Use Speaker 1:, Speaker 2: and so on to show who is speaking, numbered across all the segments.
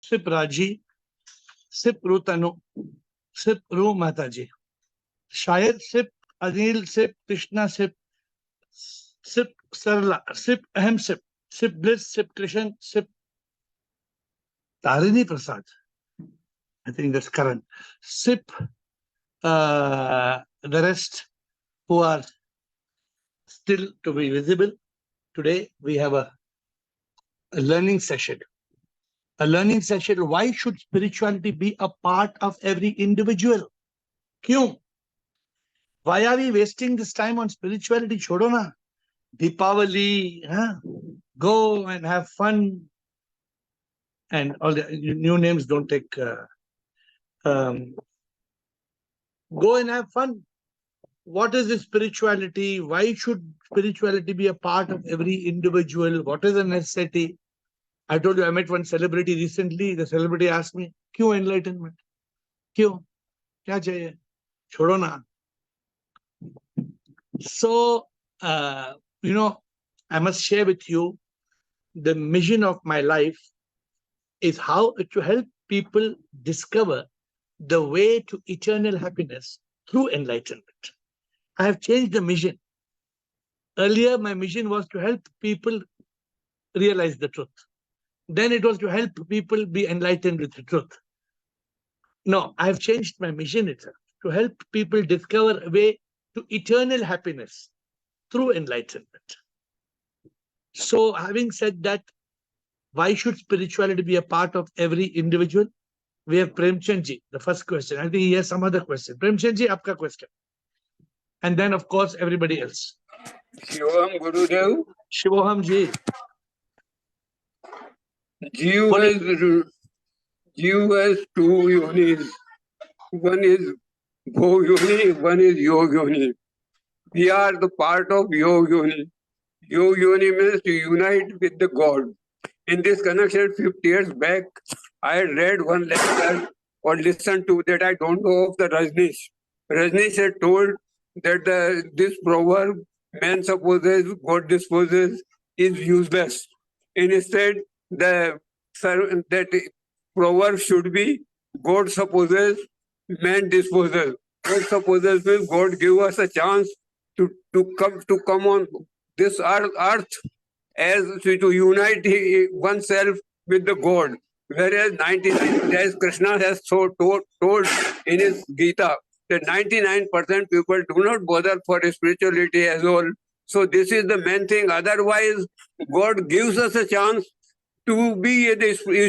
Speaker 1: Sip Raji, Sip Rutanu, Sip Ru Mataji. Shayad Sip Anil Sip Krishna Sip Sip Sarla Sip Ahem Sip Bliss Sip Krishan Sip Tarini Prasad. I think that's current. Sip the rest who are still to be visible. Today we have a learning session. A learning session. Why should spirituality be a part of every individual? Kyun? Why are we wasting this time on spirituality? Chodo na. Deepavali, huh? Go and have fun. And all the new names don't take. Go and have fun. What is the spirituality? Why should spirituality be a part of every individual? What is the necessity? I told you I met one celebrity recently. The celebrity asked me, "Kyun enlightenment? Kyun? Kya chahiye? Chodo na." So, I must share with you the mission of my life is how to help people discover the way to eternal happiness through enlightenment. I have changed the mission. Earlier, my mission was to help people realize the truth. Then it was to help people be enlightened with the truth. No, I have changed my mission itself to help people discover a way to eternal happiness through enlightenment. So, having said that, why should spirituality be a part of every individual? We have Premchand ji, the first question. I think he has some other question. Premchand ji, aapka question. And then, of course, everybody else.
Speaker 2: Shivam Gurudev.
Speaker 1: Shivoham ji.
Speaker 2: Jiva has two yonis. One is Bhog Yoni, one is Yog Yoni. We are the part of Yog Yoni. Yog Yoni means to unite with the God. In this connection, 50 years back, I read one lecture or listened to that I don't know of the Rajneesh. Rajneesh had told that this proverb, man supposes, God disposes, is useless. Instead, that proverb should be God supposes, man disposes. God supposes means God give us a chance to come on this earth as to unite oneself with the God. Whereas 99, as Krishna has so told in his Gita, that 99% people do not bother for spirituality as well. So this is the main thing. Otherwise, God gives us a chance to be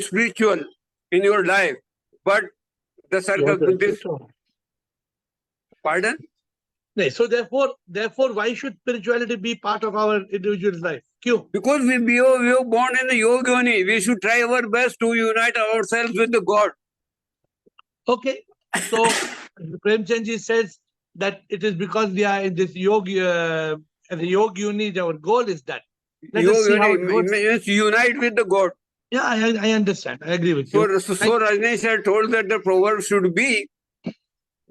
Speaker 2: spiritual in your life. But the circumstances. Pardon?
Speaker 1: No, so therefore, why should spirituality be part of our individual's life? Kyun?
Speaker 2: Because we are born in the Yoga Yoni. We should try our best to unite ourselves with the God.
Speaker 1: Okay. So Premchand ji says that it is because we are in this yoga, the Yoga Yoni, our goal is that. Let us see how it goes.
Speaker 2: Means unite with the God.
Speaker 1: Yeah, I understand. I agree with you.
Speaker 2: So Rajneesh had told that the proverb should be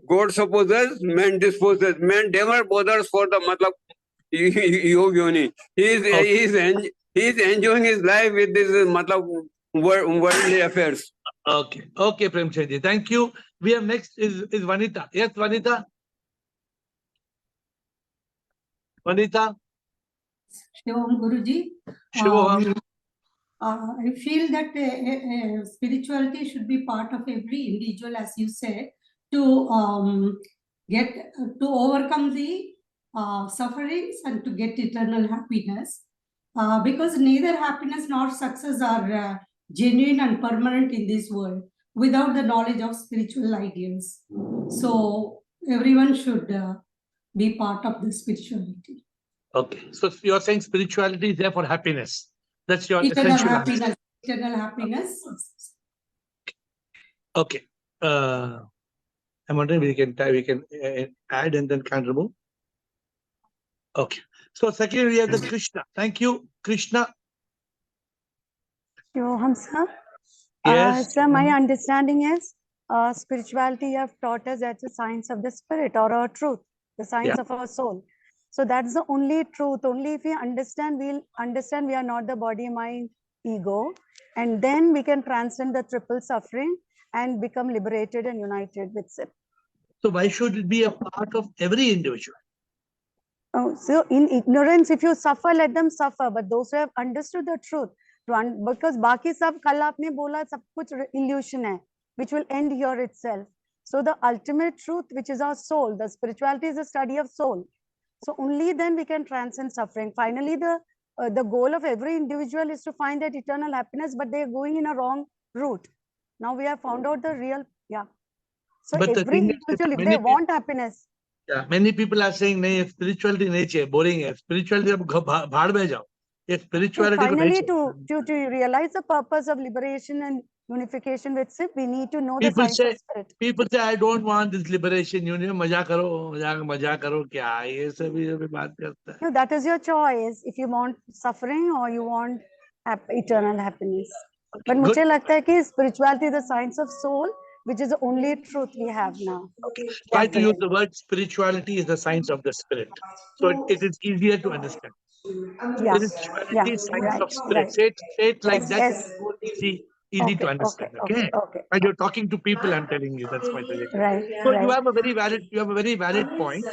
Speaker 2: God supposes, man disposes. Man never bothers for the matlab Yoga Yoni. He is enjoying his life with this matlab worldly affairs.
Speaker 1: Okay, Premchand ji. Thank you. We have next is Vanita. Yes, Vanita. Vanita.
Speaker 3: Shivam Guruji.
Speaker 1: Shivoham.
Speaker 3: I feel that spirituality should be part of every individual, as you said, to overcome the sufferings and to get eternal happiness. Because neither happiness nor success are genuine and permanent in this world without the knowledge of spiritual ideals. So everyone should be part of the spirituality.
Speaker 1: Okay, so you're saying spirituality is there for happiness. That's your
Speaker 3: eternal
Speaker 1: essential
Speaker 3: happiness.
Speaker 1: answer.
Speaker 3: Eternal happiness.
Speaker 1: Okay. I'm wondering we can add and then can remove. Okay. So second we have the Krishna. Thank you, Krishna.
Speaker 4: Yoham sir.
Speaker 1: Yes.
Speaker 4: Sir, my understanding is spirituality you have taught us as a science of the spirit or a truth, the science of our soul. So that's the only truth. Only if we understand, we'll understand we are not the body, mind, ego, and then we can transcend the triple suffering and become liberated and united with SIP.
Speaker 1: So why should it be a part of every individual?
Speaker 4: Oh, so in ignorance, if you suffer, let them suffer. But those who have understood the truth, because बाकी सब कल आपने बोला सब कुछ illusion है, which will end here itself. So the ultimate truth, which is our soul, the spirituality is the study of soul. So only then we can transcend suffering. Finally, the goal of every individual is to find that eternal happiness, but they are going in a wrong route. Now we have found out the real, yeah. So
Speaker 1: But the
Speaker 4: every
Speaker 1: thing is that
Speaker 4: individual, if
Speaker 1: many
Speaker 4: they
Speaker 1: people,
Speaker 4: want happiness,
Speaker 1: yeah, many people are saying, नहीं spirituality नहीं चाहिए, boring है. Spirituality अब भाड़ में जाओ. ये
Speaker 4: so
Speaker 1: spirituality को नहीं
Speaker 4: finally,
Speaker 1: चाहिए.
Speaker 4: to realize the purpose of liberation and unification with SIP, we need to know the
Speaker 1: People
Speaker 4: science of
Speaker 1: say,
Speaker 4: spirit.
Speaker 1: I don't want this liberation union. मजा करो क्या ये सभी बात करता है.
Speaker 4: No, that is your choice. If you want suffering or you want eternal happiness. But
Speaker 1: Good.
Speaker 4: मुझे लगता है कि spirituality is the science of soul, which is the only truth we have now.
Speaker 1: Try to use the word spirituality is the science of the spirit. So it is easier to understand.
Speaker 4: Yeah,
Speaker 1: Spirituality is science
Speaker 4: right,
Speaker 1: of spirit.
Speaker 4: right.
Speaker 1: Say it like
Speaker 4: Yes,
Speaker 1: that.
Speaker 4: yes.
Speaker 1: It's more easy
Speaker 4: Okay,
Speaker 1: to understand. Okay.
Speaker 4: okay.
Speaker 1: And you're talking to people, I'm telling you, that's my suggestion.
Speaker 4: Right,
Speaker 1: So you
Speaker 4: right.
Speaker 1: have a very valid point.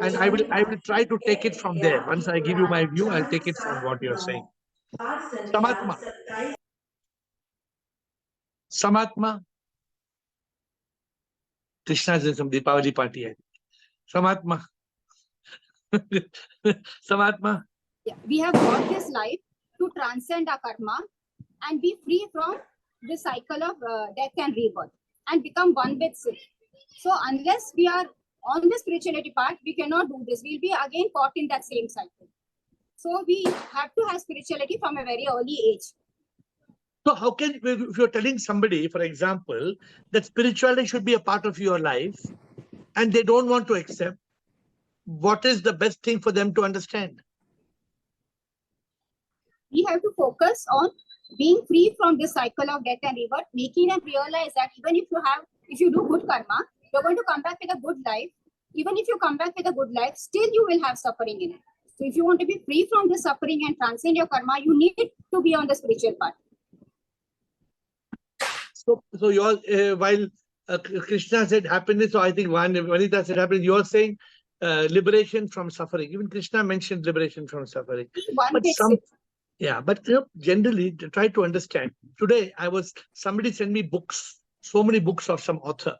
Speaker 1: And I will try to take it from there. Once I give you my view, I'll take it from what you're saying. Samatma. Krishna's in some Deepavali party. Samatma. Samatma.
Speaker 5: Yeah, we have got this life to transcend our karma and be free from the cycle of death and rebirth and become one with SIP. So unless we are on the spirituality part, we cannot do this. We'll be again caught in that same cycle. So we have to have spirituality from a very early age.
Speaker 1: So how can, if you're telling somebody, for example, that spirituality should be a part of your life and they don't want to accept, what is the best thing for them to understand?
Speaker 5: We have to focus on being free from this cycle of death and rebirth, making them realize that even if you do good karma, you're going to come back with a good life. Even if you come back with a good life, still you will have suffering in it. So if you want to be free from the suffering and transcend your karma, you need to be on the spiritual path.
Speaker 1: So you're, while Krishna said happiness, so I think Vanita said happiness, you're saying liberation from suffering. Even Krishna mentioned liberation from suffering. But yeah, but generally try to understand. Today, somebody sent me books, so many books of some author.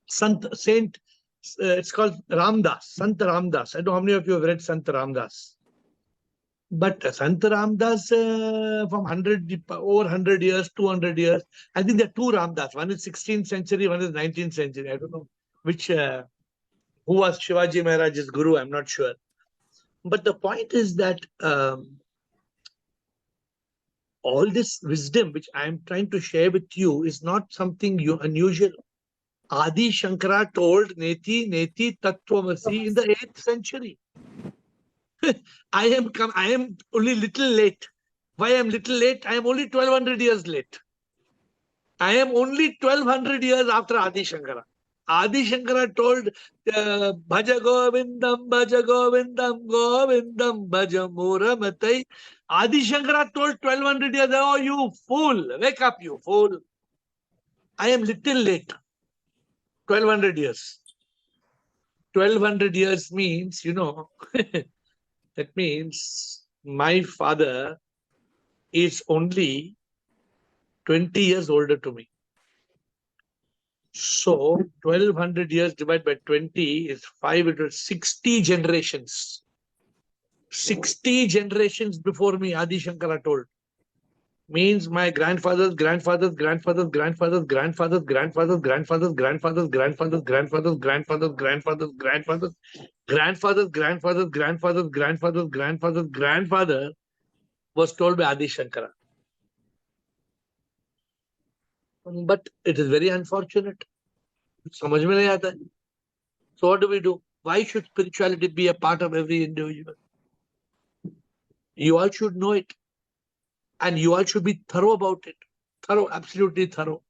Speaker 1: It's called Ramdas, Sant Ramdas. I don't know how many of you have read Sant Ramdas. But Sant Ramdas from over 100 years, 200 years, I think there are two Ramdas. One is 16th century, one is 19th century. I don't know which, who was Shivaji Maharaj's guru, I'm not sure. But the point is that all this wisdom which I am trying to share with you is not something unusual. Adi Shankara told Neti Tattvamasi in the 8th century. I am only little late. Why I'm little late? I am only 1200 years late. I am only 1200 years after Adi Shankara. Adi Shankara told Bhaja Govindam, Govindam, Bhaja Muramatai. Adi Shankara told 1200 years, oh, you fool, wake up, you fool. I am little late. 1200 years. 1200 years means, that means my father is only 20 years older to me. So 1200 years divided by 20 is 60 generations. 60 generations before me, Adi Shankara told. Means my grandfathers, grandfathers, grandfathers, grandfathers, grandfathers, grandfathers, grandfathers, grandfathers, grandfathers, grandfathers, grandfathers, grandfathers, grandfathers, grandfathers, grandfathers, grandfathers, grandfathers, grandfathers, grandfather was told by Adi Shankara. But it is very unfortunate. समझ में नहीं आता है. So what do we do? Why should spirituality be a part of every individual? You all should know it. And you all should be thorough about it. Thorough, absolutely thorough.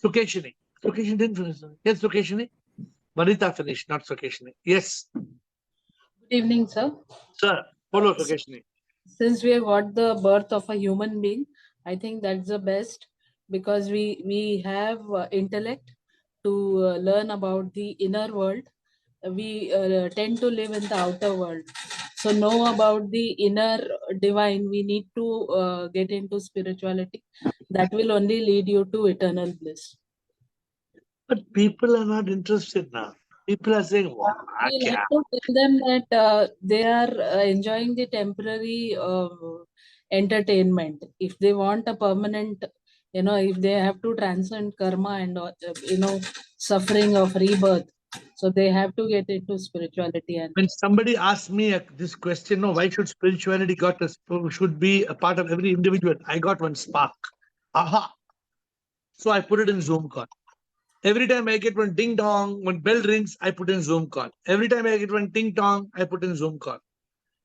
Speaker 1: Sukeshini. Sukeshini didn't finish. Yes, Sukeshini? Vanita finished, not Sukeshini. Yes.
Speaker 6: Good evening, sir.
Speaker 1: Sir, follow Sukeshini.
Speaker 6: since we have got the birth of a human being, I think that's the best, because we have intellect to learn about the inner world. We tend to live in the outer world. So know about the inner divine. We need to get into spirituality. That will only lead you to eternal bliss.
Speaker 1: But people are not interested now. People are saying, "Wow,
Speaker 6: We'll
Speaker 1: kya?"
Speaker 6: have to tell them that they are enjoying the temporary entertainment. If they want a permanent, if they have to transcend karma and, suffering of rebirth, so they have to get into spirituality. And
Speaker 1: When somebody asks me this question, no, why should spirituality should be a part of every individual? I got one spark. Aha. So I put it in Zoom call. Every time I get one ding dong, when bell rings, I put in Zoom call. Every time I get one ding dong, I put in Zoom call.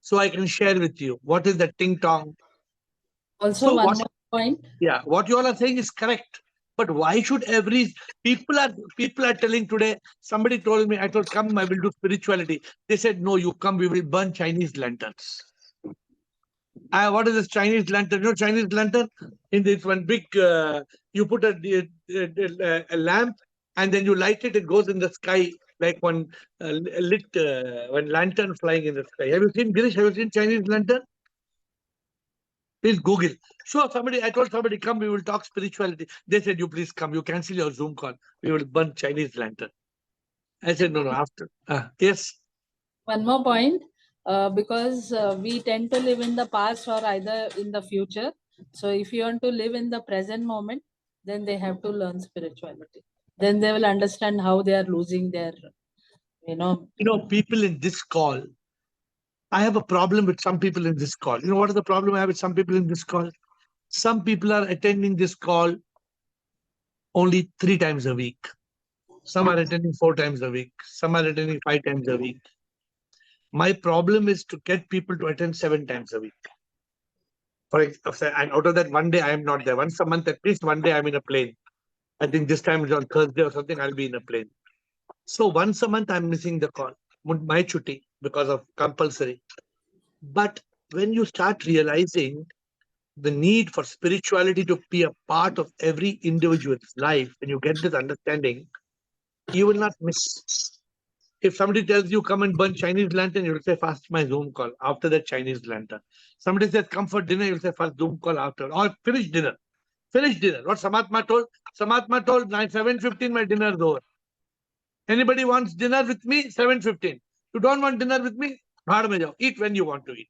Speaker 1: So I can share with you what is the ting tong.
Speaker 6: also,
Speaker 1: So
Speaker 6: one
Speaker 1: what?
Speaker 6: more point.
Speaker 1: Yeah, what you all are saying is correct. But why should people are telling today? Somebody told me, I told, come, I will do spirituality. They said, no, you come, we will burn Chinese lanterns. What is this Chinese lantern? You know, Chinese lantern in this one big. You put a lamp and then you light it. It goes in the sky like one one lantern flying in the sky. Have you seen Girish? Have you seen Chinese lantern? Please Google. So I told somebody, come, we will talk spirituality. They said, you please come. You cancel your Zoom call. We will burn Chinese lantern. I said, no, after. Yes.
Speaker 6: One more point, because we tend to live in the past or either in the future. So if you want to live in the present moment, then they have to learn spirituality. Then they will understand how they are losing their,
Speaker 1: People in this call, I have a problem with some people in this call. You know what is the problem I have with some people in this call? Some people are attending this call only 3 times a week. Some are attending 4 times a week. Some are attending 5 times a week. My problem is to get people to attend 7 times a week. For example, and out of that, one day I am not there. Once a month, at least one day I'm in a plane. I think this time is on Thursday or something, I'll be in a plane. So once a month, I'm missing the call. My chutti, because of compulsory. But when you start realizing the need for spirituality to be a part of every individual's life, when you get this understanding, you will not miss. If somebody tells you come and burn Chinese lantern, you'll say first my Zoom call. After that Chinese lantern. Somebody says come for dinner, you'll say first Zoom call after. Or finish dinner. Finish dinner. What Samatma told? Samatma told 7:15 my dinner is over. Anybody wants dinner with me? 7:15. You don't want dinner with me? Bhaad mein jao. Eat when you want to eat.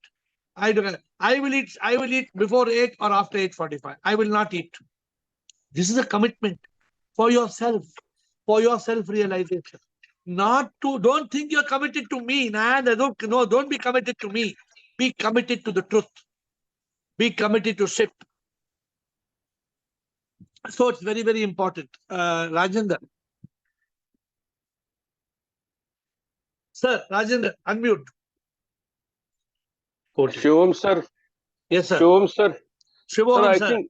Speaker 1: I will eat before 8 or after 8:45. I will not eat. This is a commitment for yourself, for your self-realization. Don't think you're committed to me. Don't be committed to me. Be committed to the truth. Be committed to SIP. So it's very, very important. Rajendra. Sir, Rajendra, unmute.
Speaker 7: Shivam sir.
Speaker 1: Yes, sir.
Speaker 7: Shivam sir.
Speaker 1: Shivam,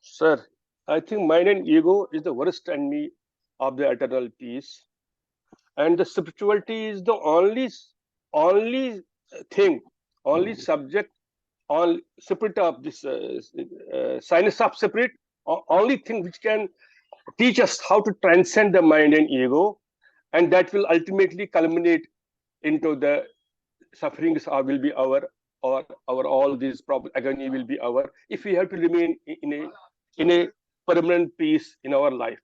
Speaker 7: Sir, I think mind and ego is the worst enemy of the eternal peace, and the spirituality is the only thing, only subject, on spirit of this science of spirit, only thing which can teach us how to transcend the mind and ego, and that will ultimately culminate into the sufferings will be our all these problems agony will be our, if we have to remain in a permanent peace in our life.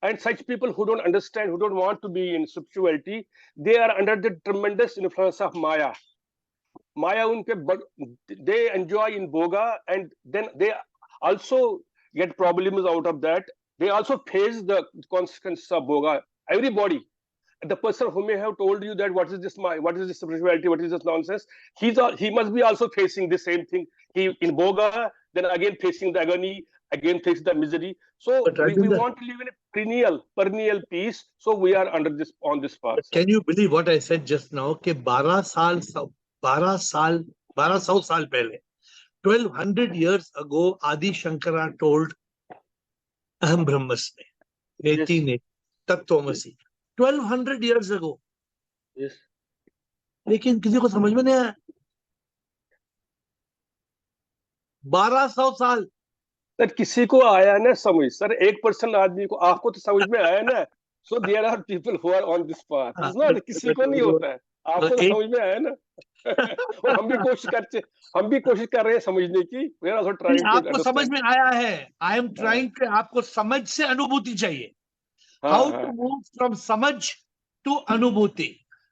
Speaker 7: And such people who don't understand, who don't want to be in spirituality, they are under the tremendous influence of Maya unke, they enjoy in boga, and then they also get problems out of that. They also face the consequences of boga. Everybody, the person who may have told you that what is this spirituality, what is this nonsense, he must be also facing the same thing. He in boga, then again facing the agony, again facing the misery. So we want to live in a perennial peace. So we are on this path.
Speaker 1: Can you believe what I said just now? कि 1200 साल पहले, 1200 years ago, Adi Shankara told Aham Brahmasmi, Neti Neti, Tattvamasi. 1200 years ago.
Speaker 7: Yes.
Speaker 1: लेकिन किसी को समझ में नहीं आया. 1200 साल।
Speaker 7: सर किसी को आया ना समझ, सर 1% आदमी को, आपको तो समझ में आया ना। So there are people who are on this path, is not, किसी को नहीं होता है, आपको तो
Speaker 1: एक
Speaker 7: समझ में आया ना। और हम भी कोशिश कर रहे हैं समझने की, we are also trying to
Speaker 1: आपको समझ
Speaker 7: अंडरस्टैंड।
Speaker 1: में आया है। आई एम ट्राइंग टू, आपको समझ से अनुभूति चाहिए। हाउ टू मूव फ्रॉम समझ टू अनुभूति,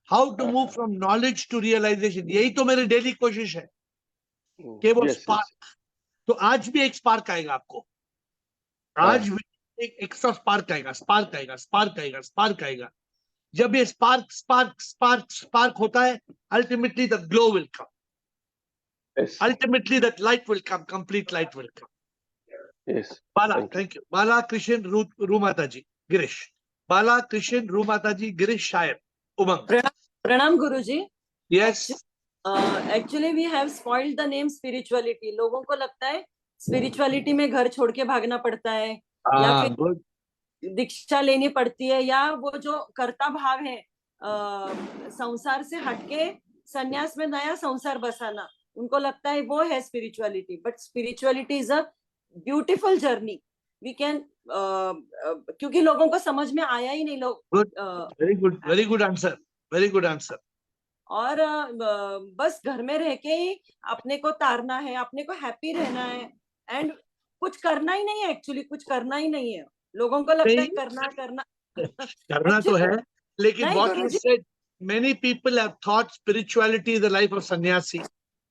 Speaker 1: how to move from knowledge to realization, यही तो मेरी डेली कोशिश है कि वो स्पार्क। तो आज भी एक स्पार्क आएगा आपको, आज भी एक एक्स्ट्रा स्पार्क आएगा, स्पार्क आएगा, स्पार्क आएगा, स्पार्क आएगा। जब ये स्पार्क स्पार्क स्पार्क स्पार्क होता है, ultimately the glow will come, ultimately that light will come, complete light will come.
Speaker 7: Yes.
Speaker 1: Bala, thank you. Bala Krishan Rumataji, Girish. Bala Krishan Rumataji, Girish Shayar. Umang.
Speaker 8: Pranam Guruji.
Speaker 1: Yes.
Speaker 8: Actually we have spoiled the name spirituality. लोगों को लगता है spirituality में घर छोड़ के भागना पड़ता है, या फिर दीक्षा लेनी पड़ती है, या वो जो कर्ता भाव है संसार से हटके संन्यास में नया संसार बसाना, उनको लगता है वो है spirituality. But spirituality is a beautiful journey. We can क्योंकि लोगों को समझ में आया ही नहीं। लोग
Speaker 1: very good answer, very good answer.
Speaker 8: और बस घर में रह के ही अपने को तारना है, अपने को हैप्पी रहना है, एंड कुछ करना ही नहीं है। एक्चुअली कुछ करना ही नहीं है। लोगों को लगता है करना करना
Speaker 1: करना तो है, लेकिन what you said, many people have thought spirituality is the life of sannyasi,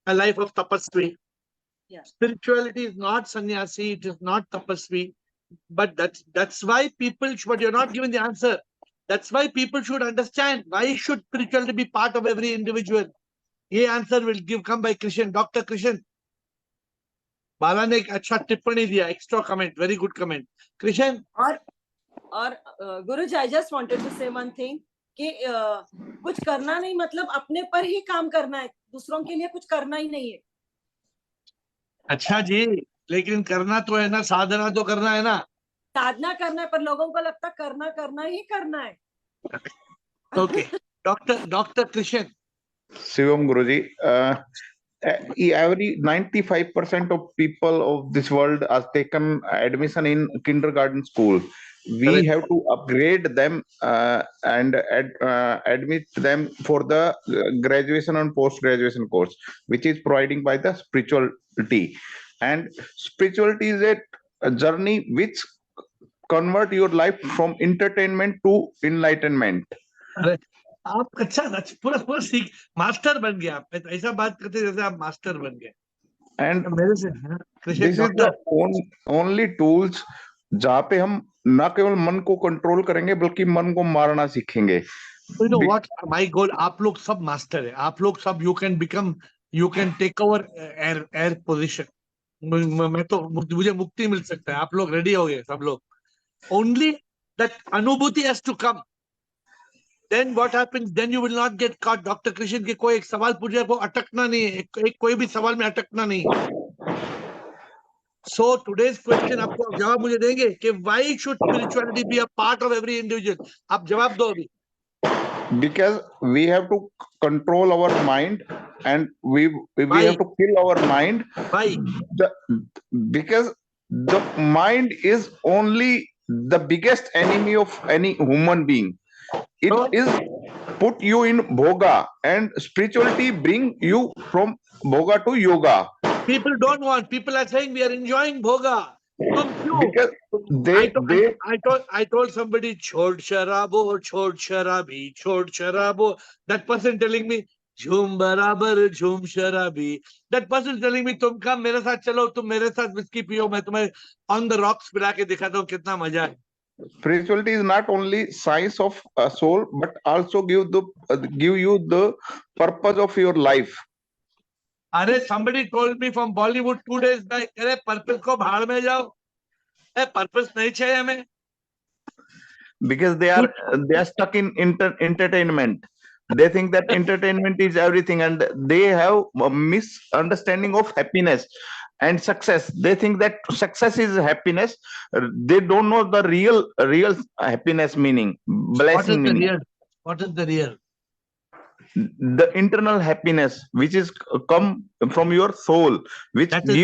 Speaker 1: a life of tapasvi. Yeah. Spirituality is not sannyasi, it is not tapasvi, but that's why people should, but you're not giving the answer. That's why people should understand why should spirituality be part of every individual. ये answer will come by Krishan, Dr. Krishan. बाला ने एक अच्छा टिप्पणी दिया, extra comment, very good comment Krishna.
Speaker 8: और गुरुजी, I just wanted to से one thing कि कुछ करना नहीं मतलब अपने पर ही काम करना है, दूसरों के लिए कुछ करना ही नहीं है।
Speaker 1: अच्छा जी, लेकिन करना तो है ना, साधना तो करना है ना।
Speaker 8: साधना करना है, पर लोगों को लगता करना ही करना है।
Speaker 1: Okay, doctor Krishna.
Speaker 9: Shivam Guruji, every 95% of people of this world has taken admission in kindergarten school. We have to upgrade them and admit them for the graduation and post-graduation course, which is providing by the spirituality. And spirituality is a journey which convert your life from entertainment to enlightenment.
Speaker 1: आप अच्छा पूरा सीख master बन गए आप, ऐसा बात करते जैसे आप मास्टर बन गए।
Speaker 9: And this is the only tools जहाँ पे हम ना केवल मन को कंट्रोल करेंगे बल्कि मन को मारना सीखेंगे।
Speaker 1: You know what my goal, आप लोग सब मास्टर है, आप लोग सब you can take over air position। मैं तो मुझे मुक्ति मिल सकता है, आप लोग रेडी हो गए सब लोग। Only that अनुभूति has to come. Then what happens? Then you will not get caught. Doctor Krishna के कोई एक सवाल पूछे वो अटकना नहीं है, एक कोई भी सवाल में अटकना नहीं है। So today's question आपको जवाब मुझे देंगे कि why should spirituality be a part of every individual? आप जवाब दो अभी।
Speaker 9: Because we have to control our mind and we have to kill our mind.
Speaker 1: Why?
Speaker 9: Because the mind is only the biggest enemy of any human being. It is put you in bhoga, and spirituality bring you from bhoga to yoga. People
Speaker 1: don't want. People are saying we are enjoying bhoga.
Speaker 9: Because
Speaker 1: I told somebody chhod sharabo, chhod sharabi, chhod sharabo. That person telling me झूम बराबर झूम शराबी। That person telling me तुम काम मेरे साथ चलो, तुम मेरे साथ विस्की पियो, मैं तुम्हें on the rocks पिला के दिखाता हूँ कितना मजा है।
Speaker 9: Spirituality is not only science of a soul, but also give you the purpose of your life.
Speaker 1: अरे somebody told me from Bollywood 2 days back, अरे purpose को भाड़ में जाओ, purpose नहीं चाहिए हमें।
Speaker 9: Because they are stuck in entertainment. They think that entertainment is everything, and they have a misunderstanding of happiness and success. They think that success is happiness. They don't know the real happiness meaning, blessing meaning.
Speaker 1: What is the real?
Speaker 9: The internal happiness, which is come from your soul, which
Speaker 1: that is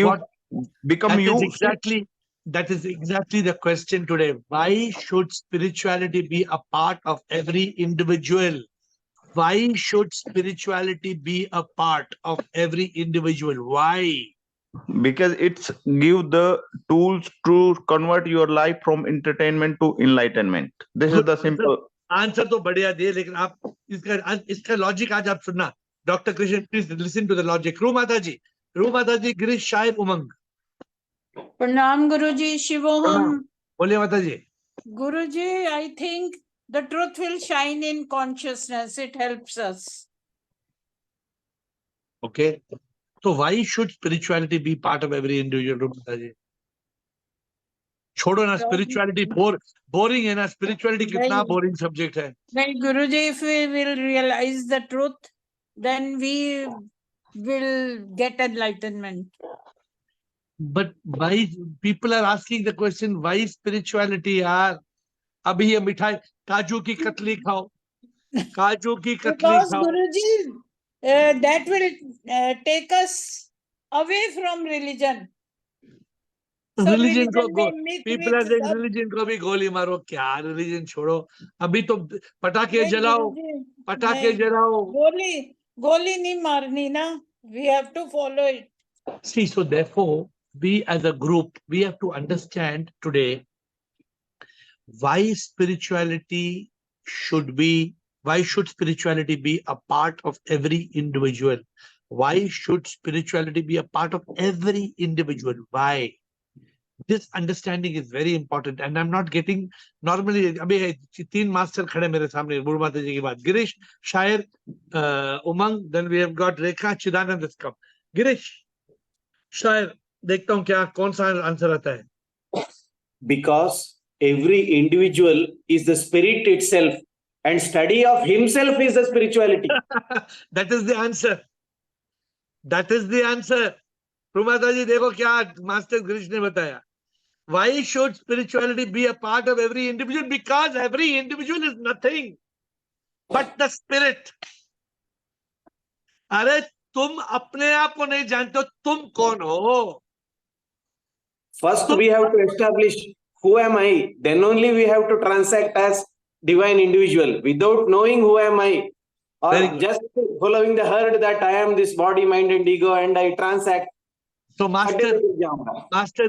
Speaker 9: become
Speaker 1: That
Speaker 9: you.
Speaker 1: is exactly the question today. Why should spirituality be a part of every individual? Why should spirituality be a part of every individual? Why?
Speaker 9: Because it's give the tools to convert your life from entertainment to enlightenment. This is
Speaker 1: Good
Speaker 9: the
Speaker 1: answer.
Speaker 9: simple.
Speaker 1: Answer तो बढ़िया दिए, लेकिन आप इसका logic आज आप सुनना. Doctor Krishna, please listen to the logic. रू माता जी, गिरीश, शायर, उमंग.
Speaker 10: प्रणाम गुरुजी, शिवोहम.
Speaker 1: बोलिए माता जी.
Speaker 10: Guruji, I think the truth will shine in consciousness. It helps us.
Speaker 1: Okay. So why should spirituality be part of every individual? रू माता जी, छोड़ो ना स्पिरिचुअलिटी. बोरिंग है ना स्पिरिचुअलिटी. कितना बोरिंग सब्जेक्ट है.
Speaker 10: नहीं गुरुजी, if we will realize the truth, then we will get enlightenment.
Speaker 1: But why people are asking the question, why spirituality? यार अभी ये मिठाई, काजू की कतली खाओ, काजू की कतली
Speaker 10: Because
Speaker 1: खाओ.
Speaker 10: Guruji, that will take us away from religion. So
Speaker 1: religion को
Speaker 10: religion में myth
Speaker 1: people are saying
Speaker 10: सब.
Speaker 1: रिलीजन को भी गोली मारो. क्या रिलीजन छोड़ो, अभी तो पटाखे
Speaker 10: नहीं
Speaker 1: जलाओ,
Speaker 10: गुरुजी,
Speaker 1: पटाखे
Speaker 10: नहीं,
Speaker 1: जलाओ.
Speaker 10: गोली नहीं मारनी ना. We have to follow it.
Speaker 1: See, so therefore we as a group, we have to understand today why spirituality should be, why should spirituality be a part of every individual? Why should spirituality be a part of every individual? Why? This understanding is very important, and I'm not getting normally. अभी 3 master खड़े मेरे सामने, बुढ़ माता जी के बाद गिरीश, शायर, उमंग, then we have got Rekha, Chidanand has come. Girish, शायर, देखता हूँ क्या कौन सा आंसर आता है.
Speaker 11: Because every individual is the spirit itself, and study of himself is the spirituality.
Speaker 1: That is the answer. That is the answer. रुमाता जी देखो क्या मास्टर गिरीश ने बताया. Why should spirituality be a part of every individual? Because every individual is nothing but the spirit. अरे तुम अपने आप को नहीं जानते हो, तुम कौन हो?
Speaker 11: First, we have to establish who am I. Then only we have to transact as divine individual. Without knowing who am I, or just following the herd that I am this body, mind, and ego, and I transact.
Speaker 1: So Master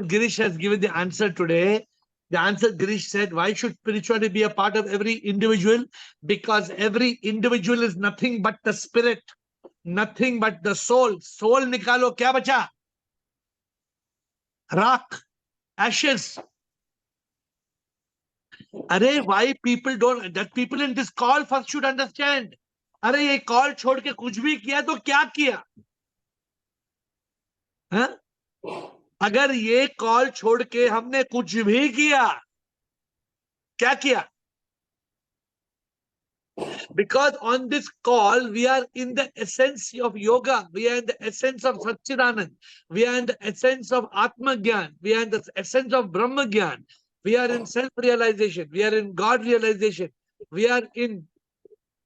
Speaker 1: Girish has given the answer today. The answer Girish said, why should spirituality be a part of every individual? Because every individual is nothing but the spirit, nothing but the soul. Soul nikalo, kya bacha? Rock, ashes. Arey, why people don't, that people in this call first should understand. अरे ये call छोड़ के कुछ भी किया तो क्या किया? हाँ? अगर ये कॉल छोड़ के हमने कुछ भी किया, क्या किया? Because on this call we are in the essence of yoga, we are in the essence of Satchidanand, we are in the essence of Atma Gyan, we are in the essence of Brahma Gyan, we are in self-realization, we are in God realization, we are in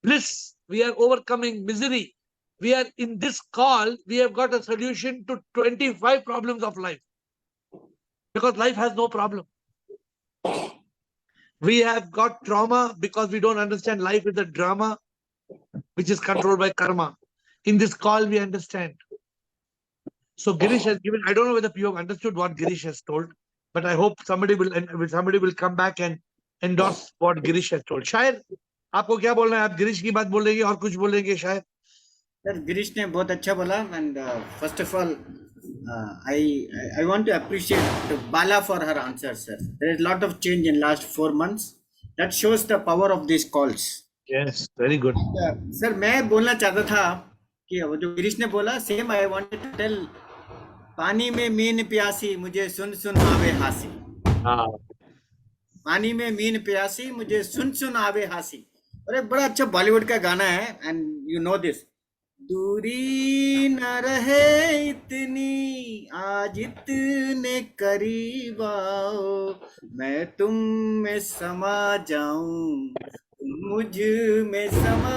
Speaker 1: bliss, we are overcoming misery. We are in this call, we have got a solution to 25 problems of life. Because life has no problem. We have got trauma because we don't understand life is a drama which is controlled by karma. In this call, we understand. So Girish has given, I don't know whether you have understood what Girish has told, but I hope somebody will come back and endorse what Girish has told. शायद आपको क्या बोलना है? आप गिरीश की बात बोलेंगे और कुछ बोलेंगे शायद?
Speaker 12: सर गिरीश ने बहुत अच्छा बोला and first of all I want to appreciate Bala for her answer, sir. There is a lot of change in last 4 months. That shows the power of these calls.
Speaker 1: Yes, very good.
Speaker 12: Sir मैं बोलना चाहता था कि वो जो गिरीश ने बोला same I wanted to tell. पानी में मीन प्यासी मुझे सुन सुन आवे हासी. पानी में मीन प्यासी मुझे सुन सुन आवे हासी. और एक बड़ा अच्छा बॉलीवुड का गाना है एंड यू नो दिस. दूरी न रहे इतनी आज इतने करीब आओ मैं तुम में समा जाऊं तुम मुझ में समा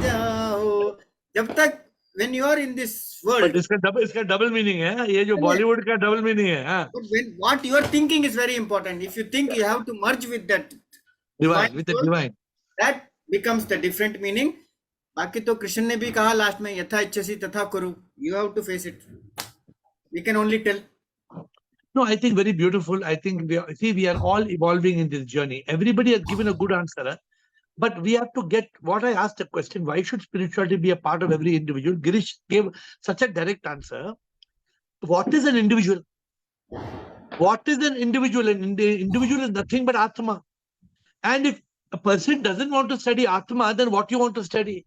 Speaker 12: जाओ. जब तक when you are in this world,
Speaker 1: But इसका double meaning है, ये जो Bollywood का double meaning है, हाँ.
Speaker 12: but when what you are thinking is very important. If you think you have to merge with that
Speaker 1: Divine, with the
Speaker 12: soul,
Speaker 1: divine.
Speaker 12: that becomes the different meaning. बाकी तो कृष्ण ने भी कहा last में यथा इच्छसि तथा कुरु. You have to face it. We can only tell.
Speaker 1: No, I think very beautiful. I think we are all evolving in this journey. Everybody has given a good answer, huh? But we have to get what I asked the question: why should spirituality be a part of every individual? Girish gave such a direct answer. What is an individual? What is an individual? An individual is nothing but Atma. And if a person doesn't want to study Atma, then what you want to study?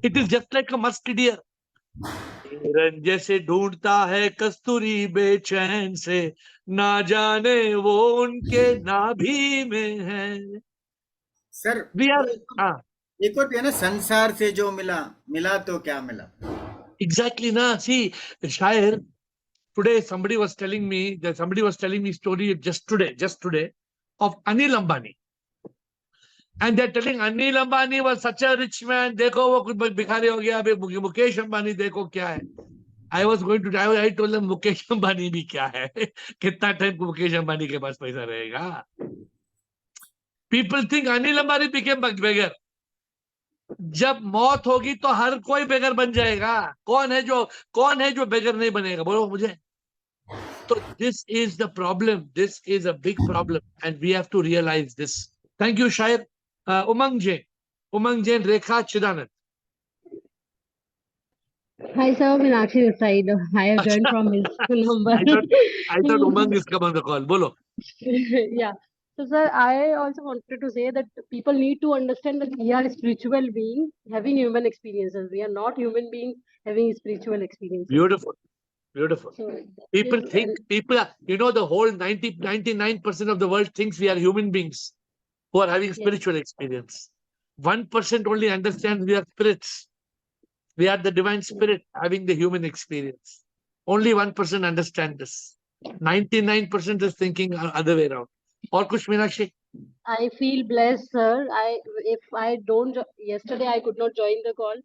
Speaker 1: It is just like a musk deer. जैसे ढूंढता है कस्तूरी बेचैन से, ना जाने वो उनके नाभि में है.
Speaker 12: सर
Speaker 1: We are,
Speaker 12: एक और भी है ना, संसार से जो मिला तो क्या मिला.
Speaker 1: Exactly, na. See, Shair, today somebody was telling me story just today of Anil Ambani. And they're telling Anil Ambani was such a rich man. देखो वो कुछ भिखारी हो गया. अभी मुकेश अंबानी देखो क्या है. I told them Mukesh Ambani भी क्या है. कितना टाइम मुकेश अंबानी के पास पैसा रहेगा. People think Anil Ambani became beggar. जब मौत होगी तो हर कोई बेगर बन जाएगा. कौन है जो बेगर नहीं बनेगा, बोलो मुझे. So this is the problem. This is a big problem, and we have to realize this. Thank you, Shair. Umang Jain, Rekha Chidanand.
Speaker 13: Hi, sir. Meenakshi this side. I have joined from his number.
Speaker 1: I thought Umang is come on the call. Bolo.
Speaker 13: Yeah. So, sir, I also wanted to say that people need to understand that we are spiritual beings having human experiences. We are not human beings having spiritual experiences.
Speaker 1: Beautiful. Beautiful.
Speaker 13: So,
Speaker 1: People think, the whole 99% of the world thinks we are human beings who are having spiritual experience. 1% only understands we are spirits. We are the divine spirit having the human experience. Only 1% understand this. 99% is thinking other way around. Or kuch, Meenakshi?
Speaker 13: I feel blessed, sir. Yesterday I could not join the call.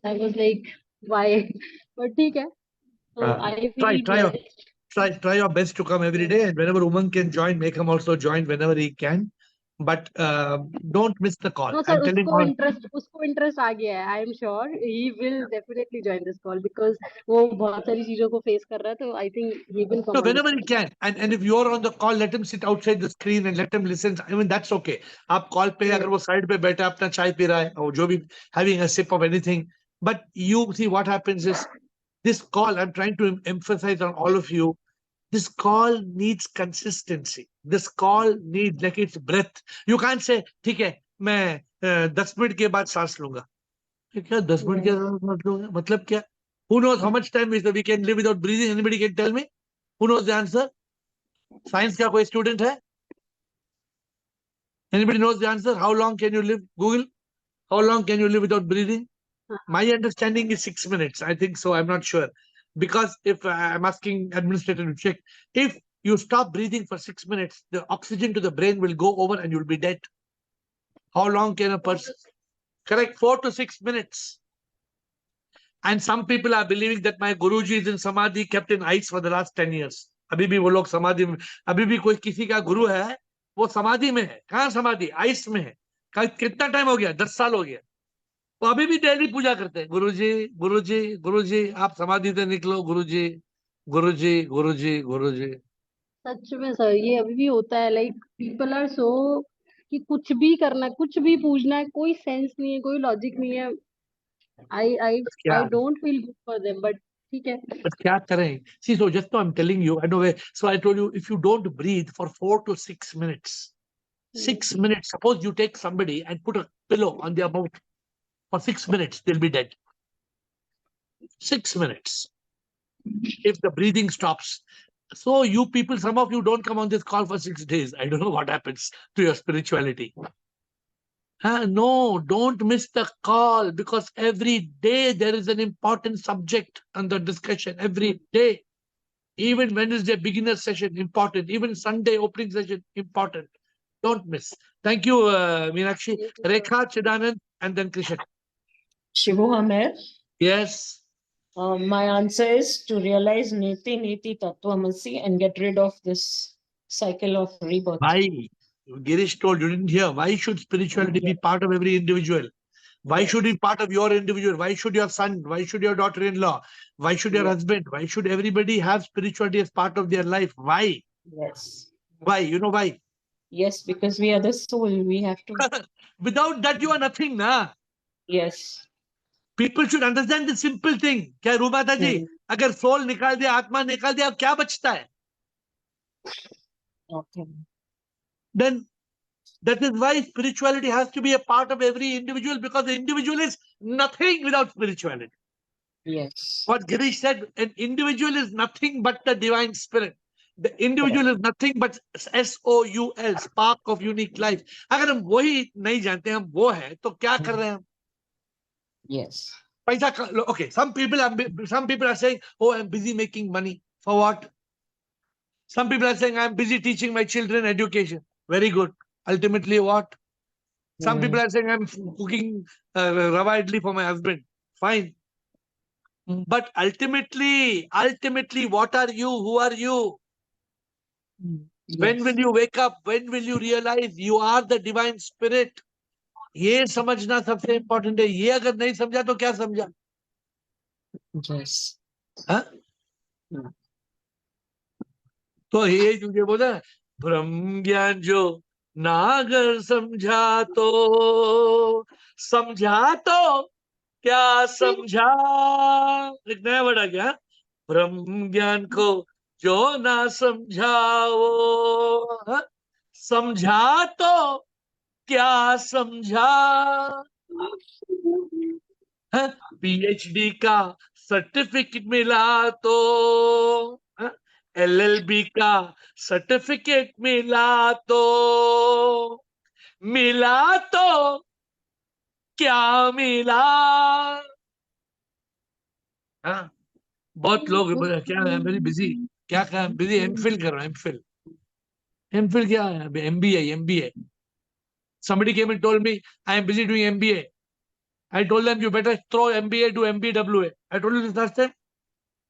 Speaker 13: I was like, why? But okay. So I feel
Speaker 1: Try your best to come every day, and whenever Umang can join, make him also join whenever he can. But don't miss the call.
Speaker 13: No, sir, उसको interest आ गया है. I am sure he will definitely join this call because वो बहुत सारी चीजों को face कर रहा है. So I think he will come.
Speaker 1: No, whenever he can. And if you're on the call, let him sit outside the screen and let him listen. I mean, that's okay. आप call पे अगर वो side पे बैठा अपना चाय P रहा है और जो भी having a sip of anything. But you see what happens is this call, I'm trying to emphasize on all of you, this call needs consistency. This call needs like its breath. You can't say, ठीक है, मैं 10 minute के बाद सांस लूंगा. क्या 10 minute के बाद सांस लूंगा? मतलब क्या? Who knows how much time we can live without breathing? Anybody can tell me? Who knows the answer? Science का कोई student है? Anybody knows the answer? How long can you live? Google. How long can you live without breathing? My understanding is 6 minutes. I think so. I'm not sure. Because if I'm asking administrator to check, if you stop breathing for 6 minutes, the oxygen to the brain will go over and you'll be dead. How long can a person? Correct, 4 to 6 minutes. And some people are believing that my Guruji is in Samadhi, kept in ice for the last 10 years. अभी भी वो लोग समाधि में, अभी भी कोई किसी का गुरु है, वो समाधि में है. कहाँ समाधि? आइस में है. कितना टाइम हो गया? 10 साल हो गया. वो अभी भी डेली पूजा करते हैं. गुरुजी, गुरुजी, गुरुजी, आप समाधि से निकलो. गुरुजी, गुरुजी, गुरुजी, गुरुजी.
Speaker 13: सच में सर, ये अभी भी होता है. लाइक पीपल आर सो कि कुछ भी करना, कुछ भी पूछना है, कोई सेंस नहीं है, कोई लॉजिक नहीं है. I don't feel good for them, but ठीक है.
Speaker 1: But क्या करें? See, so just now I'm telling you, I know. So I told you, if you don't breathe for 4 to 6 minutes, 6 minutes, suppose you take somebody and put a pillow on their mouth for 6 minutes, they'll be dead. 6 minutes. If the breathing stops. So you people, some of you don't come on this call for 6 days. I don't know what happens to your spirituality. No, don't miss the call, because every day there is an important subject under discussion. Every day. Even Wednesday beginner session, important. Even Sunday opening session, important. Don't miss. Thank you, Meenakshi. Rekha, Chidanand, and then Krishan.
Speaker 10: Shivu Hamer.
Speaker 1: Yes.
Speaker 10: My answer is to realize Niti Niti Tattvamasi and get rid of this cycle of rebirth.
Speaker 1: Why? Girish told you didn't hear. Why should spirituality be part of every individual? Why should it be part of your individual? Why should your son? Why should your daughter-in-law? Why should your husband? Why should everybody have spirituality as part of their life? Why?
Speaker 10: Yes.
Speaker 1: Why? You know why?
Speaker 10: Yes, because we are the soul. We have to.
Speaker 1: Without that, you are nothing, na?
Speaker 10: Yes.
Speaker 1: People should understand the simple thing. क्या रूपाता जी, अगर soul निकाल दिया, आत्मा निकाल दिया, अब क्या बचता है?
Speaker 10: Okay.
Speaker 1: Then that is why spirituality has to be a part of every individual, because the individual is nothing without spirituality.
Speaker 10: Yes.
Speaker 1: What Girish said, an individual is nothing but the divine spirit. The individual is nothing but SOUL, spark of unique life. अगर हम वही नहीं जानते हम वो है तो क्या कर रहे हैं हम?
Speaker 10: Yes.
Speaker 1: पैसा okay, some people are saying, oh, I'm busy making money. For what? Some people are saying, I'm busy teaching my children education. Very good. Ultimately, what? Some people are saying, I'm cooking rava idli for my husband. Fine. But ultimately, what are you? Who are you? When will you wake up? When will you realize you are the divine spirit? ये समझना सबसे important है. ये अगर नहीं समझा तो क्या समझा?
Speaker 10: Yes.
Speaker 1: हाँ? तो ये तुझे बोला ब्रह्म ज्ञान जो नागर समझा तो क्या समझा? एक नया वर्ड आ गया. ब्रह्म ज्ञान को जो ना समझाओ, समझा तो क्या समझा? PhD का सर्टिफिकेट मिला तो, LLB का सर्टिफिकेट मिला तो क्या मिला? हाँ, बहुत लोग क्या है, वेरी बिजी. क्या कहा? बिजी एमफिल कर रहा हूं. एमफिल क्या है? MBA. Somebody came and told me, I am busy doing MBA. I told them, you better throw MBA, do MBWA. I told you this last time.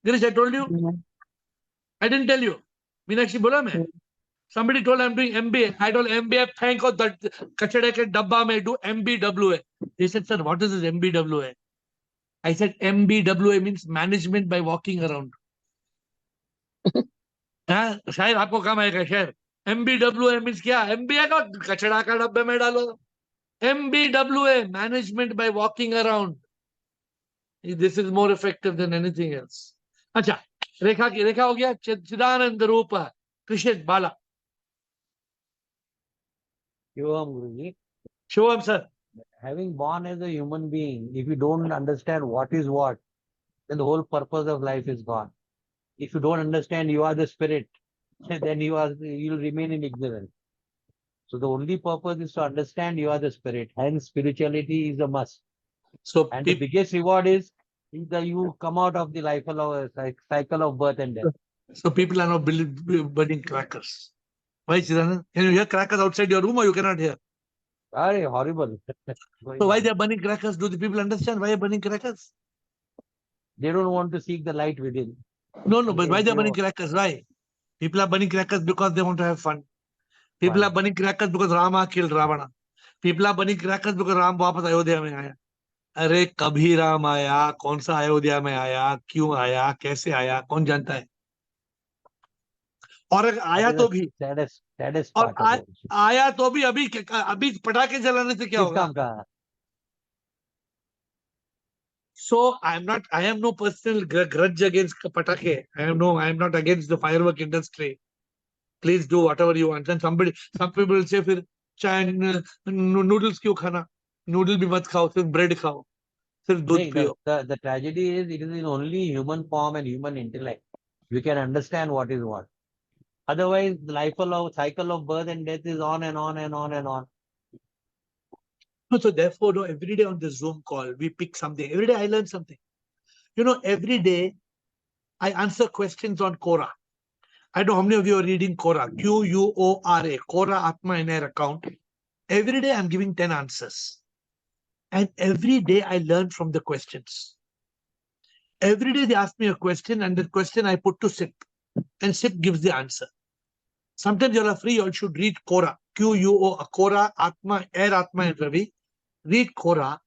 Speaker 1: Girish, I told you. I didn't tell you. Meenakshi बोला मैं. Somebody told I'm doing MBA. I told MBA, फेंको कचड़े के डब्बा में, do MBWA. They said, sir, what is this MBWA? I said, MBWA means management by walking around. हाँ, शायद आपको काम आएगा शायद. MBWA means क्या? MBA का कचड़ा का डब्बे में डालो. MBWA, management by walking around. This is more effective than anything else. अच्छा, रेखा हो गया. चिदानंद रूप कृष्ण बाला.
Speaker 14: Shivam Guruji.
Speaker 1: Shivam sir.
Speaker 14: Having born as a human being, if you don't understand what is what, then the whole purpose of life is gone. If you don't understand you are the spirit, then you'll remain in ignorance. So the only purpose is to understand you are the spirit. Hence, spirituality is a must.
Speaker 1: So,
Speaker 14: and the biggest reward is that you come out of the cycle of birth and death.
Speaker 1: So people are now burning crackers. Why, Chidanand? Can you hear crackers outside your room or you cannot hear?
Speaker 14: Horrible.
Speaker 1: So why they are burning crackers? Do the people understand why they are burning crackers?
Speaker 14: They don't want to seek the light within.
Speaker 1: No, but why they are burning crackers? Why? People are burning crackers because they want to have fun. People are burning crackers because Rama killed Ravana. People are burning crackers because Ram वापस अयोध्या में आया. अरे कभी राम आया, कौन सा अयोध्या में आया, क्यों आया, कैसे आया, कौन जानता है? और आया तो भी और आया तो भी अभी पटाखे जलाने से क्या होगा? So I am no personal grudge against patake. I am not against the firework industry. Please do whatever you want. And some people will say, फिर चाहे noodles क्यों खाना? Noodle भी मत खाओ, सिर्फ bread खाओ, सिर्फ दूध पियो.
Speaker 14: The tragedy is it is in only human form and human intellect. You can understand what is what. Otherwise, the cycle of birth and death is on and on and on and on.
Speaker 1: So therefore, every day on the Zoom call, we pick something. Every day I learn something. Every day I answer questions on Quora. I don't know how many of you are reading Quora. Quora, Quora Atma in AiR account. Every day I'm giving 10 answers. And every day I learn from the questions. Every day they ask me a question, and the question I put to SIP, and SIP gives the answer. Sometimes you are free, you all should read Quora, Quo, Quora, Atma, AiR, Atma, and Ravi. Read Quora,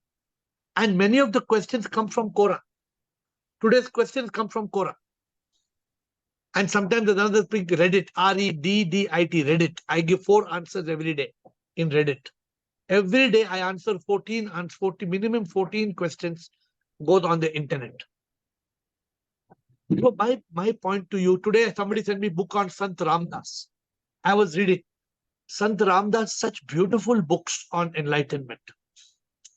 Speaker 1: and many of the questions come from Quora. Today's questions come from Quora. And sometimes another thing, Reddit, R-E-D-D-I-T, Reddit. I give 4 answers every day in Reddit. Every day I answer 14, minimum 14 questions goes on the internet. So my point to you, today somebody sent me a book on Sant Ramdas. I was reading Sant Ramdas, such beautiful books on enlightenment.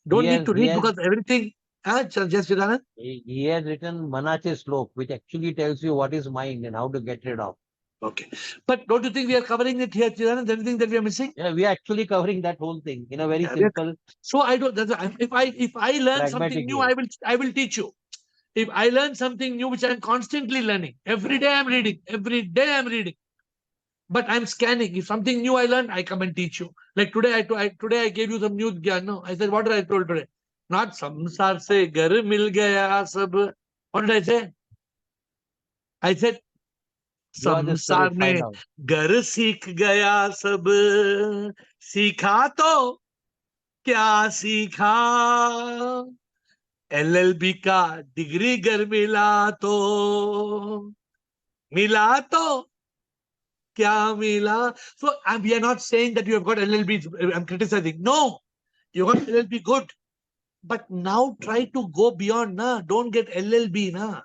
Speaker 1: Don't need to read because everything. Just
Speaker 14: he has written Manache Slok, which actually tells you what is mind and how to get rid of.
Speaker 1: Okay. But don't you think we are covering it here, Chidanand? Anything that we are missing?
Speaker 14: Yeah, we are actually covering that whole thing in a very simple.
Speaker 1: So I don't. If I learn something new, I will teach you. If I learn something new, which I'm constantly learning, every day I'm reading. Every day I'm reading. But I'm scanning. If something new I learned, I come and teach you. Like today, today I gave you some new gyan. No, I said, what did I told today? Not samsar se gar mil gaya sab. What did I say? I said, संसार में घर सीख गया सब सीखा तो क्या सीखा LLB का डिग्री घर मिला तो क्या मिला. So we are not saying that you have got LLB. I'm criticizing. No, you got LLB good, but now try to go beyond. Na, don't get LLB. Na,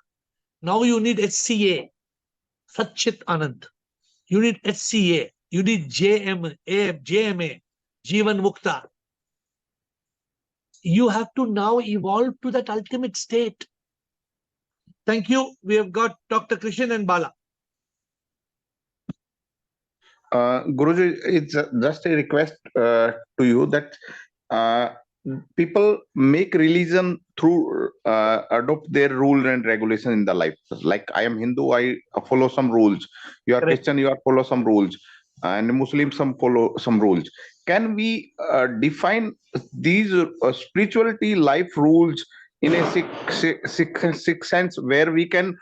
Speaker 1: now you need HCA, Satchit Anand. You need HCA. You need JMA, Jeevan Mukta. You have to now evolve to that ultimate state. Thank you. We have got Dr. Krishan and Bala.
Speaker 9: Guruji, it's just a request to you that people make religion through adopt their rule and regulation in the life. Like I am Hindu, I follow some rules. You are Christian, you are follow some rules, and Muslim some follow some rules. Can we define these spirituality life rules in a sick sense where we can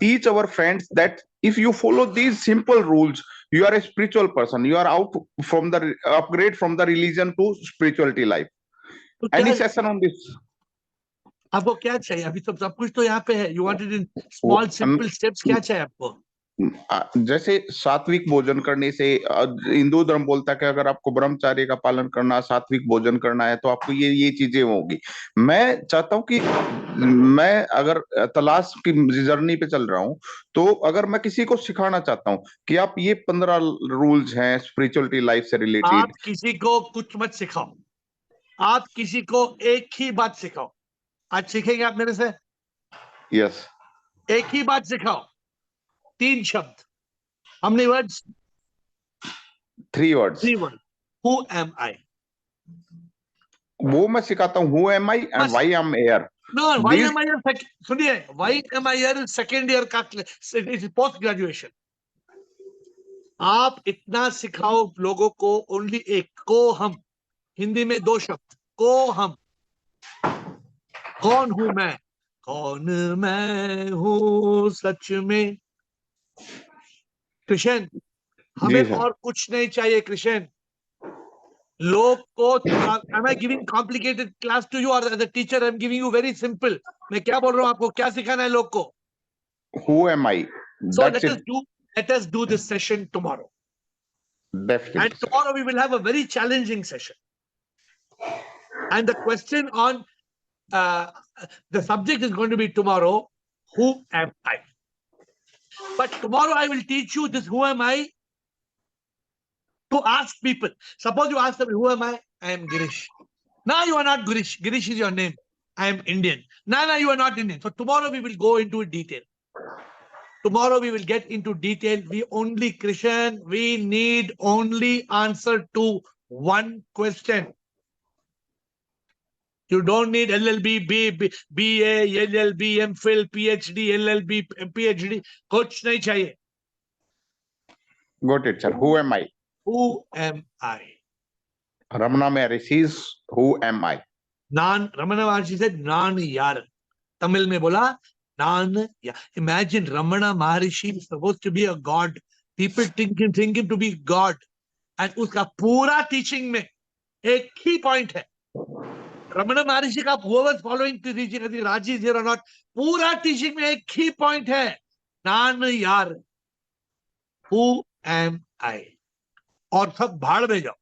Speaker 9: teach our friends that if you follow these simple rules, you are a spiritual person, you are out from the upgrade from the religion to spirituality life? Any session on this?
Speaker 1: आपको क्या चाहिए? अभी तो सब कुछ तो यहाँ पे है. You want it in small simple steps. क्या चाहिए आपको?
Speaker 9: जैसे सात्विक भोजन करने से हिंदू धर्म बोलता है कि अगर आपको ब्रह्मचर्य का पालन करना, सात्विक भोजन करना है तो आपको ये चीजें होगी. मैं चाहता हूं कि मैं अगर तलाश की जर्नी पे चल रहा हूं तो अगर मैं किसी को सिखाना चाहता हूं कि आप ये 15 रूल्स हैं स्पिरिचुअलिटी लाइफ से रिलेटेड.
Speaker 1: आप किसी को कुछ मत सिखाओ. आप किसी को एक ही बात सिखाओ. आज सीखेंगे आप मेरे से?
Speaker 9: यस.
Speaker 1: एक ही बात सिखाओ. 3 शब्द. How many words?
Speaker 9: 3 words.
Speaker 1: 3 words. Who am I?
Speaker 9: वो मैं सिखाता हूँ. Who am I and why am AiR?
Speaker 1: No, why am I here? सुनिए, why am I here? Second year का post graduation. आप इतना सिखाओ लोगों को. ओनली एक. को हम. हिंदी में 2 शब्द. को हम. कौन हूं मैं? कौन मैं हूं सच में? कृष्ण, हमें और कुछ नहीं चाहिए. कृष्ण, लोग को. am I giving complicated class to you or as a teacher I'm giving you very simple? मैं क्या बोल रहा हूँ आपको? क्या सिखाना है लोग को?
Speaker 9: Who am I?
Speaker 1: So let us do this session tomorrow.
Speaker 9: Definitely.
Speaker 1: And tomorrow we will have a very challenging session. And the question on the subject is going to be tomorrow, who am I? But tomorrow I will teach you this, who am I, to ask people. Suppose you ask them, who am I? I am Girish. No, you are not Girish. Girish is your name. I am Indian. No, you are not Indian. So tomorrow we will go into detail. Tomorrow we will get into detail. We need only answer to one question. You don't need LLB, BA, LLB, MPhil, PhD, LLB, PhD. कुछ नहीं चाहिए.
Speaker 9: Got it, sir. Who am I?
Speaker 1: Who am I?
Speaker 9: Ramana Maharishi, who am I?
Speaker 1: Nan, Ramana Maharshi said, Nan Yar. Tamil mein bola, Nan Yar. Imagine Ramana Maharishi is supposed to be a god. People think him to be God. And uska pura teaching mein ek he point है. Ramana Maharishi का whoever following the teaching, I think Raji is here or not, पूरा teaching में एक ही point है. Nan Yar. Who am I? और सब भाड़ में जाओ.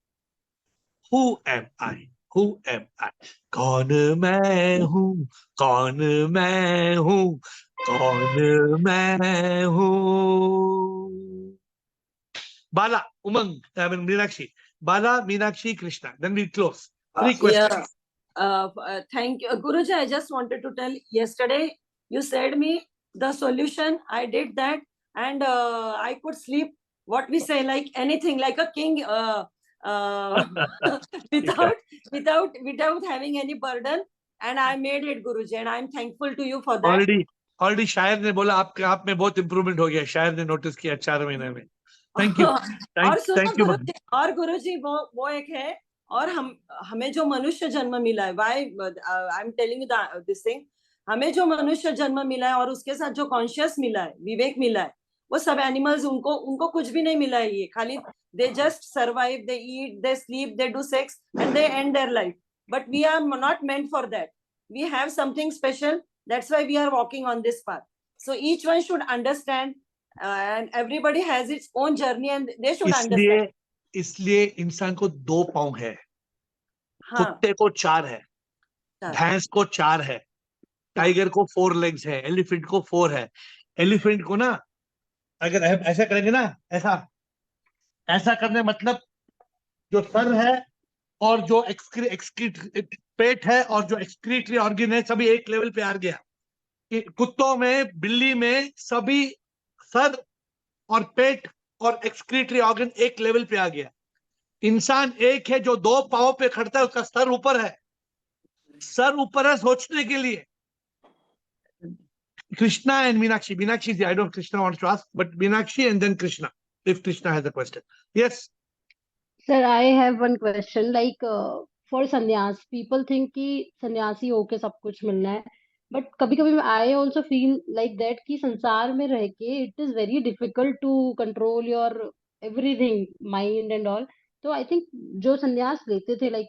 Speaker 1: Who am I? Who am I? कौन मैं हूँ? कौन मैं हूँ? कौन मैं हूँ? Bala, Umang, I mean Meenakshi. Bala, Meenakshi, Krishna. Then we close. 3 questions.
Speaker 8: Thank you. Guruji, I just wanted to tell, yesterday you said me the solution. I did that and I could sleep, what we say, like anything, like a king, without having any burden. And I made it, Guruji, and I'm thankful to you for that.
Speaker 1: Already शायर ने बोला आप में बहुत improvement हो गया. शायर ने notice किया 4 महीने में. Thank you. Thank you.
Speaker 8: और गुरुजी वो एक है, और हमें जो मनुष्य जन्म मिला है, why I'm telling you this thing, हमें जो मनुष्य जन्म मिला है और उसके साथ जो कॉन्शियस मिला है, विवेक मिला है, वो सब एनिमल्स उनको कुछ भी नहीं मिला है. ये खाली they just survive, they eat, they sleep, they do sex and they end their life. But we are not meant for that. We have something special. That's why we are walking on this path. So each one should understand, and everybody has its own journey and they should understand.
Speaker 1: इसलिए इंसान को 2 पाँव है. कुत्ते को 4 है. भैंस को 4 है. टाइगर को 4 legs है. एलिफेंट को 4 है. एलिफेंट को ना अगर ऐसा करेंगे ना, ऐसा करने मतलब जो सर है और जो पेट है और जो एक्सक्रीटरी ऑर्गन है, सभी एक लेवल पे आ गया. कुत्तों में, बिल्ली में सभी सर और पेट और एक्सक्रीटरी ऑर्गन एक लेवल पे आ गया. इंसान एक है जो 2 पांव पे खड़ता है, उसका सर ऊपर है. सर ऊपर है सोचने के लिए. Krishna and Meenakshi. Meenakshi, I don't know if Krishna wants to ask, but Meenakshi and then Krishna, if Krishna has a question. Yes.
Speaker 13: Sir, I have one question. Like for sannyas, people think कि सन्यासी होके सब कुछ मिलना है. But कभी-कभी I also feel like that कि संसार में रह के it is very difficult to control your everything, mind and all. तो I think जो संन्यास लेते थे like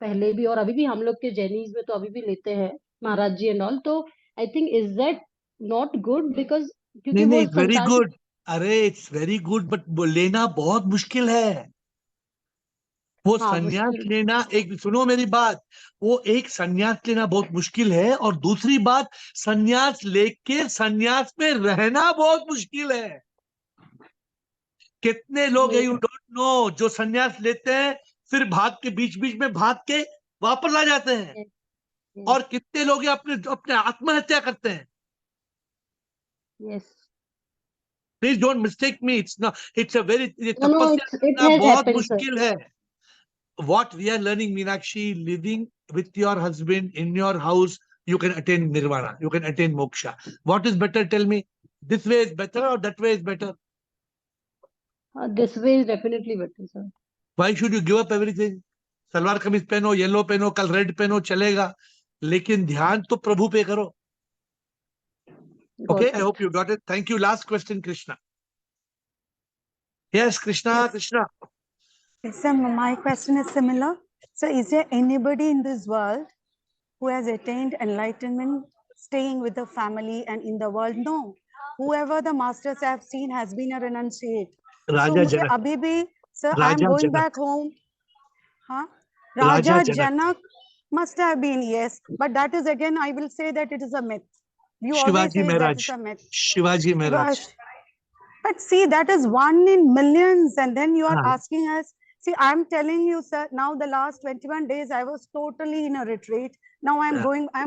Speaker 13: पहले भी और अभी भी हम लोग के जैनीज में तो अभी भी लेते हैं महाराज जी and all. तो I think is that not good because क्योंकि वो
Speaker 1: नहीं, very good. अरे it's very good, but लेना बहुत मुश्किल है. वो संन्यास लेना, एक सुनो मेरी बात, वो एक संन्यास लेना बहुत मुश्किल है, और दूसरी बात संन्यास लेके संन्यास में रहना बहुत मुश्किल है. कितने लोग है यू डोंट नो जो संन्यास लेते हैं फिर भाग के बीच में भाग के वापस आ जाते हैं, और कितने लोग अपने आत्महत्या करते हैं. Please don't mistake me, it's a very तपस्या बहुत मुश्किल है. What we are learning, Meenakshi, living with your husband in your house, you can attain nirvana, you can attain moksha. What is better? Tell me. This way is better or that way is better?
Speaker 13: This way is definitely better, sir.
Speaker 1: Why should you give up everything? Salwar kameez पहनो, yellow पहनो, कल red पहनो, चलेगा, लेकिन ध्यान तो प्रभु पे करो. Okay, I hope you got it. Thank you. Last question, Krishna. Yes, Krishna. Yes. Krishna.
Speaker 4: Yes, sir, my question is similar. So is there anybody in this world who has attained enlightenment staying with the family and in the world? No. Whoever the masters have seen has been a renunciate.
Speaker 1: Raja
Speaker 4: so
Speaker 1: Janak.
Speaker 4: Abhi bhi, sir,
Speaker 1: Raja
Speaker 4: I'm going
Speaker 1: Janak.
Speaker 4: back home. Huh? Raja Janak must have been, yes. But that is again, I will say that it is a myth. You always say that is a myth.
Speaker 1: Shivaji Maharaj.
Speaker 4: But see, that is 1 in millions. And then you are asking us, see, I'm telling you, sir, now the last 21 days, I was totally in a retreat. Now I'm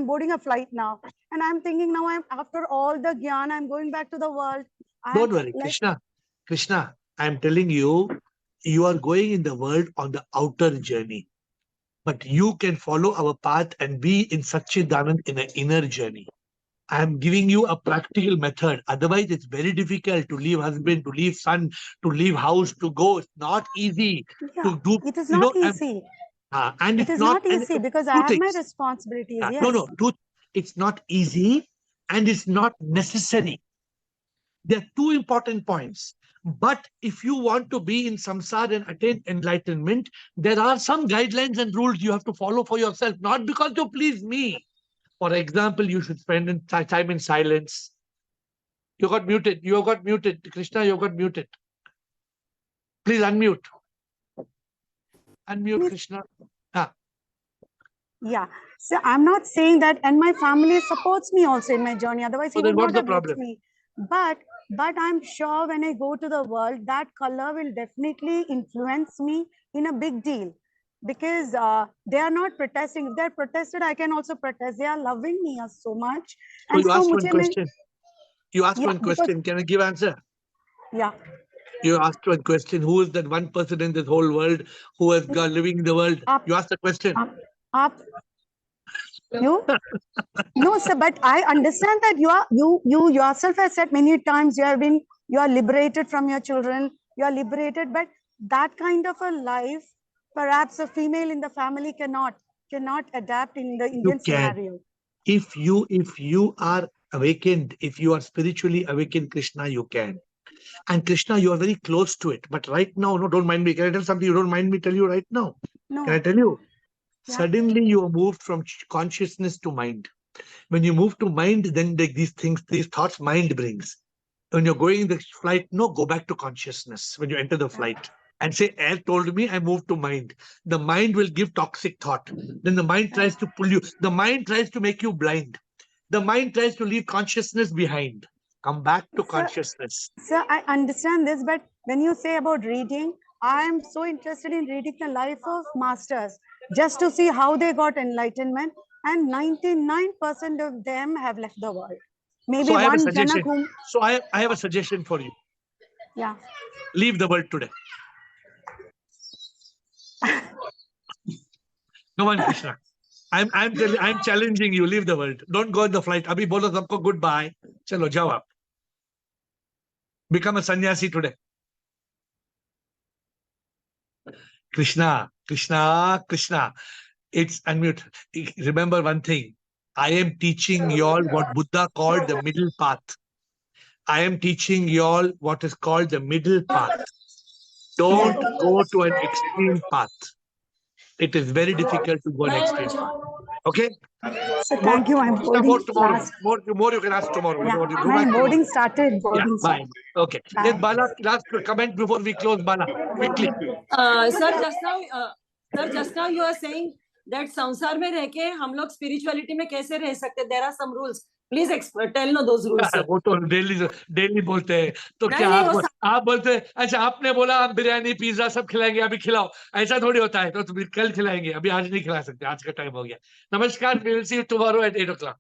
Speaker 4: boarding a flight now. And I'm thinking now after all the gyan, I'm going back to the world.
Speaker 1: Don't worry, Krishna, I'm telling you, you are going in the world on the outer journey. But you can follow our path and be in Satchidanand in an inner journey. I am giving you a practical method. Otherwise, it's very difficult to leave husband, to leave son, to leave house, to go. It's not easy to do.
Speaker 4: It is not easy.
Speaker 1: And
Speaker 4: It
Speaker 1: it's
Speaker 4: is not
Speaker 1: and
Speaker 4: easy because I
Speaker 1: two
Speaker 4: have my
Speaker 1: things.
Speaker 4: responsibilities.
Speaker 1: No,
Speaker 4: Yes.
Speaker 1: no, it's not easy and it's not necessary. There are two important points. But if you want to be in samsara and attain enlightenment, there are some guidelines and rules you have to follow for yourself, not because you please me. For example, you should spend time in silence. You got muted. You got muted. Krishna, you got muted. Please unmute. Unmute, Krishna.
Speaker 4: Yeah. So I'm not saying that, and my family supports me also in my journey. Otherwise,
Speaker 1: So
Speaker 4: he
Speaker 1: then
Speaker 4: would
Speaker 1: what's
Speaker 4: not
Speaker 1: the
Speaker 4: have left
Speaker 1: problem?
Speaker 4: me. But I'm sure when I go to the world, that color will definitely influence me in a big deal. Because they are not protesting. If they're protested, I can also protest. They are loving me so much.
Speaker 1: So
Speaker 4: And
Speaker 1: you
Speaker 4: so
Speaker 1: asked one
Speaker 4: मुझे में-
Speaker 1: question. You asked
Speaker 4: yeah,
Speaker 1: one question. Can I give answer?
Speaker 4: Yeah.
Speaker 1: You asked one question. Who is that one person in this whole world who has got living in the world? You asked the question.
Speaker 4: You? No, sir, but I understand that you yourself have said many times you are liberated from your children, you are liberated, but that kind of a life, perhaps a female in the family cannot adapt in the
Speaker 1: You
Speaker 4: Indian
Speaker 1: can.
Speaker 4: scenario.
Speaker 1: If you are awakened, if you are spiritually awakened, Krishna, you can. And Krishna, you are very close to it. But right now, no, don't mind me. Can I tell something you don't mind me tell you right now?
Speaker 4: No.
Speaker 1: Can I tell you?
Speaker 4: Yeah.
Speaker 1: Suddenly you are moved from consciousness to mind. When you move to mind, then these thoughts mind brings. When you're going in the flight, no, go back to consciousness when you enter the flight. And say, AiR told me I moved to mind. The mind will give toxic thought. Then the mind tries to pull you. The mind tries to make you blind. The mind tries to leave consciousness behind. Come back to consciousness.
Speaker 4: Sir, I understand this, but when you say about reading, I am so interested in reading the life of masters just to see how they got enlightenment. And 99% of them have left the world. Maybe
Speaker 1: So I have a
Speaker 4: one
Speaker 1: suggestion.
Speaker 4: Janak whom,
Speaker 1: So I have a suggestion for you.
Speaker 4: yeah.
Speaker 1: Leave the world today. Come on, Krishna. I'm challenging you. Leave the world. Don't go in the flight. Abhi bolo sabko goodbye. Chalo, jao aap. Become a sannyasi today. Krishna, Krishna, Krishna. It's unmute. Remember one thing. I am teaching y'all what Buddha called the middle path. I am teaching y'all what is called the middle path. Don't go to an extreme path. It is very difficult to go an extreme path. Okay?
Speaker 4: So thank you. I'm boarding
Speaker 1: More tomorrow.
Speaker 4: last.
Speaker 1: More you can ask tomorrow.
Speaker 4: Yeah,
Speaker 1: Go
Speaker 4: my
Speaker 1: back
Speaker 4: boarding
Speaker 1: tomorrow.
Speaker 4: started.
Speaker 1: Yeah,
Speaker 4: Boarding
Speaker 1: bye.
Speaker 4: started.
Speaker 1: Okay.
Speaker 4: Bye.
Speaker 1: Yes, Bala, last comment before we close, Bala. Quickly.
Speaker 8: Sir, just now you are saying that संसार में रह के हम लोग spirituality में कैसे रह सकते? There are some rules. Please tell no those rules, sir.
Speaker 1: वो तो डेली बोलते हैं तो
Speaker 8: नहीं,
Speaker 1: क्या
Speaker 8: नहीं,
Speaker 1: आप बोलते हैं अच्छा आपने बोला हम बिरयानी पिज्जा सब खिलाएंगे अभी खिलाओ ऐसा थोड़ी होता है तो कल खिलाएंगे अभी आज नहीं खिला सकते आज का टाइम हो गया नमस्कार we'll see you tomorrow at 8 o'clock